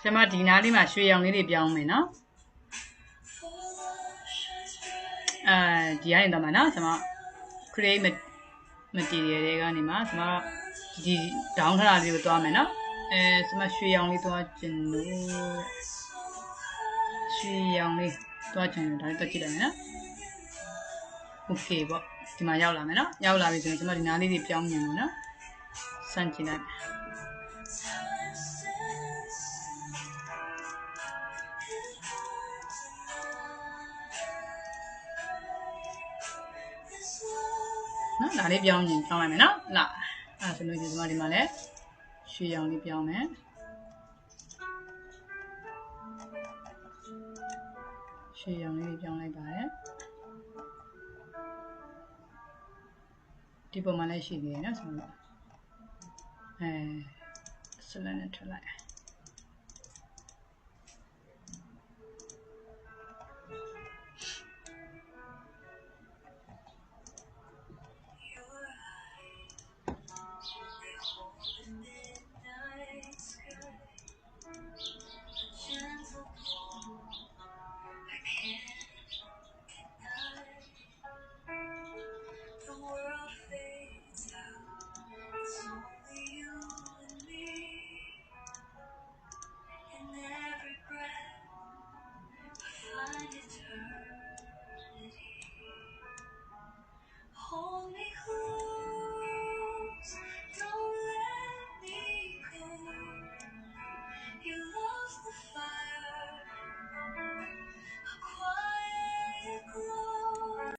ကျွန်မဒီနားလေးမှာရွှေရောင်လေးတွေပြောင်းမယ်နော်ဒီကနေတော့မှာနော်ကျွန်မ create material တွေကနေမှာကျွန်မဒီ down ထတာလေးကိုသွားမယ်နော်ကျွန်မရွှေရောင်လေးသွားကျင်လို့ရွှေရောင်လေးသွားကျင်လို့ဒါလေးတက်ကြည့်လိုက်မယ်နော် okay ပေါ့ဒီမှာရောက်လာမယ်နော်ရောက်လာပြီဆိုရင်ကျွန်မဒီနားလေးတွေပြောင်းမြင်လို့နော်စမ်းကြည့်လိုက်နော်ဒါလေးပြောင်းရင်ပြောင်းလိုက်မယ်နော်လာအဲ့ဆိုလို့ဒီမှာဒီမှာလဲရွှေရောင်လေးပြောင်းမယ်ရွှေရောင်လေးပြောင်းလိုက်ပါတယ်ဒီပုံမှန်လည်းရှိသေးတယ်နော်ဆိုတော့ဆလန်နဲ့ထွက်လိုက်